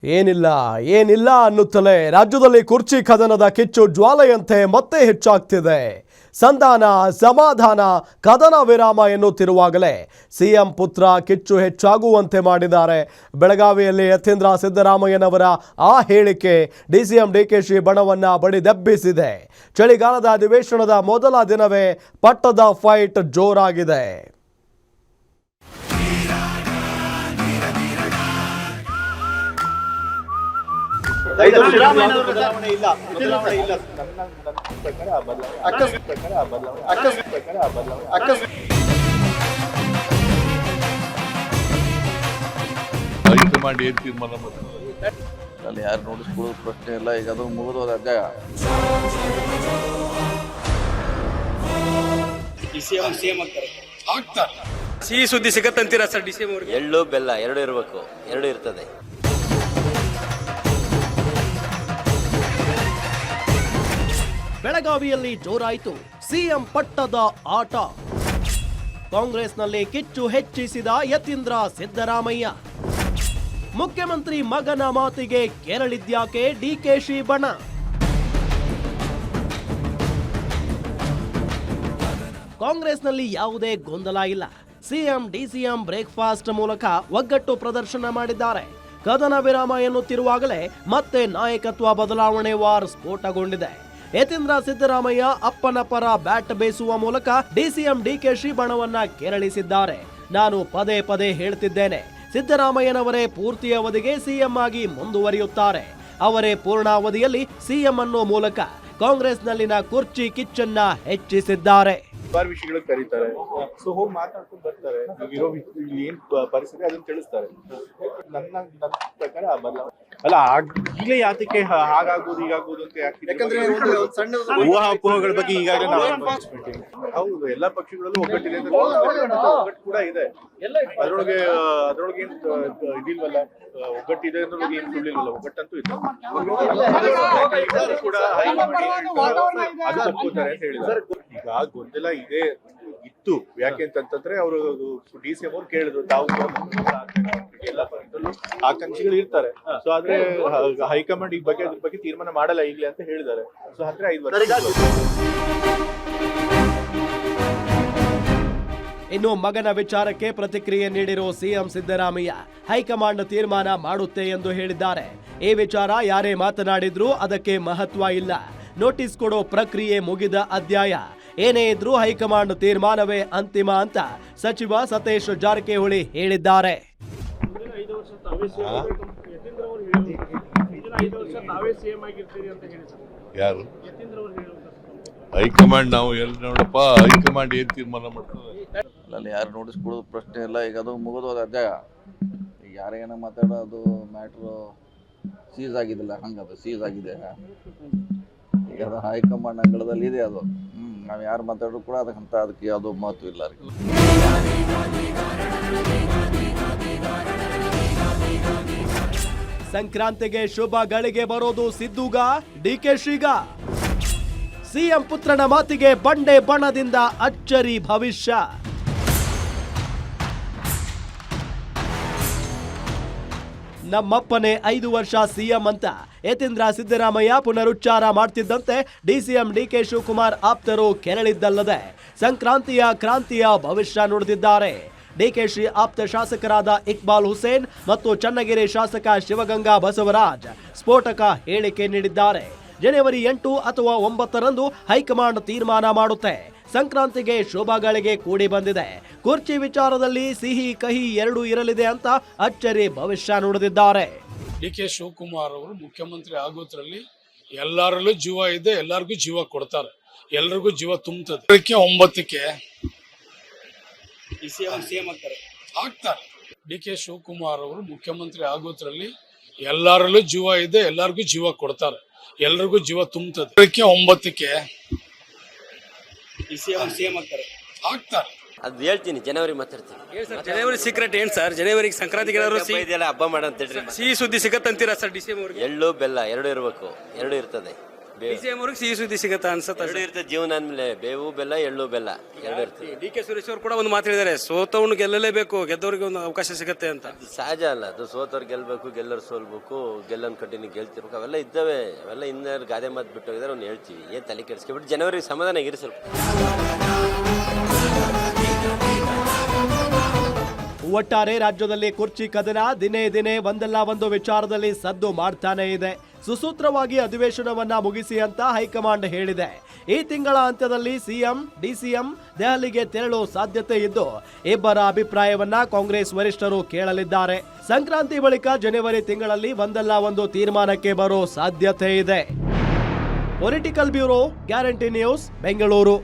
ಏನಿಲ್ಲ ಅನ್ನುತ್ತಲೇ ರಾಜ್ಯದಲ್ಲಿ ಕುರ್ಚಿ ಕದನದ ಕಿಚ್ಚು ಜ್ವಾಲೆಯಂತೆ ಮತ್ತೆ ಹೆಚ್ಚಾಗ್ತಿದೆ. ಸಂಧಾನ ಸಮಾಧಾನ ಕದನ ವಿರಾಮ ಎನ್ನುತ್ತಿರುವಾಗಲೇ ಸಿಎಂ ಪುತ್ರ ಕಿಚ್ಚು ಹೆಚ್ಚಾಗುವಂತೆ ಮಾಡಿದ್ದಾರೆ. ಬೆಳಗಾವಿಯಲ್ಲಿ ಯತೀಂದ್ರ ಸಿದ್ದರಾಮಯ್ಯನವರ ಆ ಹೇಳಿಕೆ ಡಿಸಿಎಂ ಡಿಕೆಶಿ ಬಣವನ್ನ ಬಡಿದೆಬ್ಬಿಸಿದೆ. ಚಳಿಗಾಲದ ಅಧಿವೇಶನದ ಮೊದಲ ದಿನವೇ ಪಟ್ಟದ ಫೈಟ್ ಜೋರಾಗಿದೆ. ಹೈಕಮಾಂಡ್ ಏನ್ ತೀರ್ಮಾನ ಮಾಡ್ತಾರೆ ಅಲ್ಲಿ ಯಾರು ನೋಡಿಸ್ಕೊಳ್ಳೋದು ಪ್ರಶ್ನೆ ಇಲ್ಲ. ಈಗ ಅದು ಮುಗಿದೋದ ಅಧ್ಯಾಯ. ಸಿಹಿ ಸುದ್ದಿ ಸಿಗತ್ತಂತೀರಾ ಸರ್ ಡಿಸಿಎಂ ಅವರಿಗೆ? ಎಳ್ಳು ಬೆಲ್ಲ ಎರಡು ಇರಬೇಕು, ಎರಡು ಇರ್ತದೆ. ಬೆಳಗಾವಿಯಲ್ಲಿ ಜೋರಾಯಿತು ಸಿಎಂ ಪಟ್ಟದ ಆಟ. ಕಾಂಗ್ರೆಸ್ನಲ್ಲಿ ಕಿಚ್ಚು ಹೆಚ್ಚಿಸಿದ ಯತೀಂದ್ರ ಸಿದ್ದರಾಮಯ್ಯ. ಮುಖ್ಯಮಂತ್ರಿ ಮಗನ ಮಾತಿಗೆ ಕೆರಳಿದ್ಯಾಕೆ ಡಿಕೆಶಿ ಬಣ? ಕಾಂಗ್ರೆಸ್ನಲ್ಲಿ ಯಾವುದೇ ಗೊಂದಲ ಇಲ್ಲ. ಸಿಎಂ ಡಿಸಿಎಂ ಬ್ರೇಕ್ಫಾಸ್ಟ್ ಮೂಲಕ ಒಗ್ಗಟ್ಟು ಪ್ರದರ್ಶನ ಮಾಡಿದ್ದಾರೆ. ಕದನ ವಿರಾಮ ಎನ್ನುತ್ತಿರುವಾಗಲೇ ಮತ್ತೆ ನಾಯಕತ್ವ ಬದಲಾವಣೆ ವಾರ್ ಸ್ಫೋಟಗೊಂಡಿದೆ. ಯತೀಂದ್ರ ಸಿದ್ದರಾಮಯ್ಯ ಅಪ್ಪನ ಪರ ಬ್ಯಾಟ್ ಬೇಸುವ ಮೂಲಕ ಡಿಸಿಎಂ ಡಿಕೆಶಿ ಬಣವನ್ನ ಕೆರಳಿಸಿದ್ದಾರೆ. ನಾನು ಪದೇ ಪದೇ ಹೇಳ್ತಿದ್ದೇನೆ, ಸಿದ್ದರಾಮಯ್ಯನವರೇ ಪೂರ್ತಿ ಅವಧಿಗೆ ಸಿಎಂ ಆಗಿ ಮುಂದುವರಿಯುತ್ತಾರೆ. ಅವರೇ ಪೂರ್ಣಾವಧಿಯಲ್ಲಿ ಸಿಎಂ ಅನ್ನೋ ಮೂಲಕ ಕಾಂಗ್ರೆಸ್ನಲ್ಲಿನ ಕುರ್ಚಿ ಕಿಚ್ಚನ್ನ ಹೆಚ್ಚಿಸಿದ್ದಾರೆ. ವಿಷಯಗಳು ಕರೀತಾರೆ, ಸೊ ಹೋಗಿ ಮಾತಾಡ್ಕೊಂಡು ಬರ್ತಾರೆ. ಇರೋ ಏನ್ ಪರಿಸ್ಥಿತಿ ಅದನ್ನ ತಿಳಿಸ್ತಾರೆ. ನನ್ನ ಪ್ರಕಾರ ಅಲ್ಲ ಈಗಲೇ ಯಾತಕ್ಕೆ ಹಾಗಾಗೋದು ಹೀಗಾಗೋದು ಅಂತ ಯಾಕಂದ್ರೆ ಊಹಾಪೋಹಗಳ ಬಗ್ಗೆ ಈಗಾಗಲೇ ನಾವು ಹೌದು ಎಲ್ಲ ಪಕ್ಷಗಳಲ್ಲೂ ಒಗ್ಗಟ್ಟಿದೆ ಅಂತ ಒಗ್ಗಟ್ಟು ಕೂಡ ಇದೆ. ಅದ್ರೊಳಗೆ ಏನ್ ಇದಿಲ್ವಲ್ಲ, ಒಗ್ಗಟ್ಟಿದೆ ಅನ್ನೋದು ಏನ್ ಸುಳ್ಳಿಲ್ವಲ್ಲ, ಒಗ್ಗಟ್ಟಂತೂ ಇದೆ ಕೂಡ. ಅದು ಒಪ್ಕೋತಾರೆ ಅಂತ ಹೇಳಿದ್ದಾರೆ. ಈಗ ಗೊಂದಲ ಇದೆ ಇತ್ತು. ಯಾಕೆ ಅಂತಂದ್ರೆ ಅವರು ಡಿಸಿಎಂ ಅವ್ರು ಕೇಳಿದ್ರು, ತಾವು ಎಲ್ಲ ಪಕ್ಷದಲ್ಲೂ ಆಕಾಂಕ್ಷಿಗಳು ಇರ್ತಾರೆ. ಸೊ ಆದ್ರೆ ಹೈಕಮಾಂಡ್ ಈ ಬಗ್ಗೆ ತೀರ್ಮಾನ ಮಾಡಲ್ಲ ಈಗಲೇ ಅಂತ ಹೇಳಿದ್ದಾರೆ. ಸೊ ಆದ್ರೆ 5 ವರ್ಷ. ಇನ್ನು ಮಗನ ವಿಚಾರಕ್ಕೆ ಪ್ರತಿಕ್ರಿಯೆ ನೀಡಿರೋ ಸಿಎಂ ಸಿದ್ದರಾಮಯ್ಯ ಹೈಕಮಾಂಡ್ ತೀರ್ಮಾನ ಮಾಡುತ್ತೆ ಎಂದು ಹೇಳಿದ್ದಾರೆ. ಈ ವಿಚಾರ ಯಾರೇ ಮಾತನಾಡಿದ್ರೂ ಅದಕ್ಕೆ ಮಹತ್ವ ಇಲ್ಲ. ನೋಟಿಸ್ ಕೊಡೋ ಪ್ರಕ್ರಿಯೆ ಮುಗಿದ ಅಧ್ಯಾಯ. ಏನೇ ಇದ್ರೂ ಹೈಕಮಾಂಡ್ ತೀರ್ಮಾನವೇ ಅಂತಿಮ ಅಂತ ಸಚಿವ ಸತೀಶ್ ಜಾರಕಿಹೊಳಿ ಹೇಳಿದ್ದಾರೆ. ಯಾರು ಹೈಕಮಾಂಡ್? ನಾವು ಎಲ್ಲಿ ನೋಡಪ್ಪ, ಹೈಕಮಾಂಡ್ ಏನ್ ತೀರ್ಮಾನ ಮಾಡ್ತಾರೆ ಅಲ್ಲಿ ಯಾರು ನೋಡಿಸ್ಕೊಳ್ಳೋದು ಪ್ರಶ್ನೆ ಇಲ್ಲ. ಈಗ ಅದು ಮುಗಿದೋದ ಅಧ್ಯಾಯ. ಈಗ ಯಾರೇನ ಮಾತಾಡೋದು ಮ್ಯಾಟ್ರು ಸೀಸ್ ಆಗಿದ್ದಿಲ್ಲ, ಹಂಗದು ಸೀಸ್ ಆಗಿದೆ. ಈಗ ಅದು ಹೈಕಮಾಂಡ್ ಅಂಗಳದಲ್ಲಿ ಇದೆ. ಅದು ನಾವು ಯಾರು ಮಾತಾಡೋದು ಕೂಡ ಅದಕ್ಕೆ ಯಾವುದೋ ಮಹತ್ವ ಇಲ್ಲ. ಸಂಕ್ರಾಂತಿಗೆ ಶುಭ ಗಳಿಗೆ ಬರೋದು ಸಿದ್ದುಗ ಡಿಕೆಶಿಗ. ಸಿಎಂ ಪುತ್ರನ ಮಾತಿಗೆ ಬಂಡೆ ಬಣದಿಂದ ಅಚ್ಚರಿ ಭವಿಷ್ಯ. ನಮ್ಮಪ್ಪನೇ 5 ವರ್ಷ ಸಿಎಂ ಅಂತ ಯತೀಂದ್ರ ಸಿದ್ದರಾಮಯ್ಯ ಪುನರುಚ್ಚಾರ ಮಾಡ್ತಿದ್ದಂತೆ ಡಿಸಿಎಂ ಡಿಕೆ ಶಿವಕುಮಾರ್ ಆಪ್ತರು ಕೆರಳಿದ್ದಲ್ಲದೆ ಸಂಕ್ರಾಂತಿಯ ಕ್ರಾಂತಿಯ ಭವಿಷ್ಯ ನುಡಿದಿದ್ದಾರೆ. ಡಿಕೆಶಿ ಆಪ್ತ ಶಾಸಕರಾದ ಇಕ್ಬಾಲ್ ಹುಸೇನ್ ಮತ್ತು ಚನ್ನಗಿರಿ ಶಾಸಕ ಶಿವಗಂಗಾ ಬಸವರಾಜ್ ಸ್ಫೋಟಕ ಹೇಳಿಕೆ ನೀಡಿದ್ದಾರೆ. ಜನವರಿ 8 ಅಥವಾ 9ರಂದು ಹೈಕಮಾಂಡ್ ತೀರ್ಮಾನ ಮಾಡುತ್ತೆ. ಸಂಕ್ರಾಂತಿಗೆ ಶೋಭಾಗಳಿಗೆ ಕೂಡಿ ಬಂದಿದೆ. ಕುರ್ಚಿ ವಿಚಾರದಲ್ಲಿ ಸಿಹಿ ಕಹಿ ಎರಡೂ ಇರಲಿದೆ ಅಂತ ಅಚ್ಚರಿ ಭವಿಷ್ಯ ನುಡಿದಿದ್ದಾರೆ. ಡಿಕೆ ಶಿವಕುಮಾರ್ ಅವರು ಮುಖ್ಯಮಂತ್ರಿ ಆಗೋದ್ರಲ್ಲಿ ಎಲ್ಲರಲ್ಲೂ ಜೀವ ಇದೆ, ಎಲ್ಲರಿಗೂ ಜೀವ ಕೊಡ್ತಾರೆ, ಎಲ್ಲರಿಗೂ ಜೀವ ತುಂಬುತ್ತದೆ. 9ಕ್ಕೆ ಆಗ್ತಾರೆ. ಡಿಕೆ ಶಿವಕುಮಾರ್ ಅವರು ಮುಖ್ಯಮಂತ್ರಿ ಆಗೋದ್ರಲ್ಲಿ ಎಲ್ಲರಲ್ಲೂ ಜೀವ ಇದೆ, ಎಲ್ಲರಿಗೂ ಜೀವ ಕೊಡ್ತಾರೆ, ಎಲ್ಲರಿಗೂ ಜೀವ ತುಂಬುತ್ತದೆ. 9ಕ್ಕೆ ಆಗ್ತಾರೆ. ಅದು ಹೇಳ್ತೀನಿ, ಜನವರಿ ಮಾತಾಡ್ತೀನಿ. ಜನವರಿ ಸೀಕ್ರೆಟ್ ಏನ್ ಸರ್? ಜನವರಿಗೆ ಸಂಕ್ರಾಂತಿಗೆ ಹಬ್ಬ ಮಾಡಂತ ಸಿಹಿ ಸುದ್ದಿ ಸಿಗತ್ತಂತೀರಾ ಸರ್ ಡಿಸಿಎಂ ಅವರಿಗೆ? ಎಳ್ಳು ಬೆಲ್ಲ ಎರಡು ಇರಬೇಕು, ಎರಡು ಇರ್ತದೆ. ಡಿಸಿಎಂ ಅವ್ರಿಗೆ ಸಿಹಿ ಸುದ್ದಿ ಸಿಗತ್ತಾ ಅನ್ಸುತ್ತೆ ಎರಡು ಇರ್ತದೆ ಜೀವನ ಅಂದ್ಮೇಲೆ ಬೇವು ಬೆಲ್ಲ ಎಳ್ಳು ಬೆಲ್ಲ ಎರಡು ಇರ್ತದೆ. ಡಿ ಕೆ ಸುರೇಶ್ ಅವರು ಕೂಡ ಒಂದು ಮಾತು ಹೇಳಿದ್ದಾರೆ, ಸೋತವನು ಗೆಲ್ಲಲೇಬೇಕು, ಗೆದ್ದವರಿಗೆ ಒಂದು ಅವಕಾಶ ಸಿಗತ್ತೆ ಅಂತ. ಅದು ಸಹಜ ಅಲ್ಲ, ಅದು ಸೋತವ್ರು ಗೆಲ್ಬೇಕು, ಗೆಲ್ಲರು ಸೋಲ್ಬೇಕು, ಗೆಲ್ಲನ್ ಕಂಟಿನ್ಯೂ ಗೆಲ್ತಿರ್ಬೇಕು, ಅವೆಲ್ಲ ಇದ್ದಾವೆ. ಅವೆಲ್ಲ ಇನ್ನೇನು ಗಾದೆ ಮಾತು ಬಿಟ್ಟು ಹೋಗಿದ್ರೆ ಅವ್ನು ಹೇಳ್ತೀವಿ, ಏನು ತಲೆ ಕೆಡಿಸ್ಕೊಬಿಟ್ಟು ಜನವರಿಗೆ ಸಮಾಧಾನ ಇರಿ ಸ್ವಲ್ಪ. ಒಟ್ಟಾರೆ ರಾಜ್ಯದಲ್ಲಿ ಕುರ್ಚಿ ಕದನ ದಿನೇ ದಿನೇ ಒಂದಲ್ಲ ಒಂದು ವಿಚಾರದಲ್ಲಿ ಸದ್ದು ಮಾಡ್ತಾನೆ ಇದೆ. ಸುಸೂತ್ರವಾಗಿ ಅಧಿವೇಶನವನ್ನ ಮುಗಿಸಿ ಅಂತ ಹೈಕಮಾಂಡ್ ಹೇಳಿದೆ. ಈ ತಿಂಗಳ ಅಂತ್ಯದಲ್ಲಿ ಸಿಎಂ ಡಿಸಿಎಂ ದೆಹಲಿಗೆ ತೆರಳುವ ಸಾಧ್ಯತೆ ಇದ್ದು ಇಬ್ಬರ ಅಭಿಪ್ರಾಯವನ್ನ ಕಾಂಗ್ರೆಸ್ ವರಿಷ್ಠರು ಕೇಳಲಿದ್ದಾರೆ. ಸಂಕ್ರಾಂತಿ ಬಳಿಕ ಜನವರಿ ತಿಂಗಳಲ್ಲಿ ಒಂದಲ್ಲ ಒಂದು ತೀರ್ಮಾನಕ್ಕೆ ಬರೋ ಸಾಧ್ಯತೆ ಇದೆ. Political bureau, guarantee news, Bengaluru.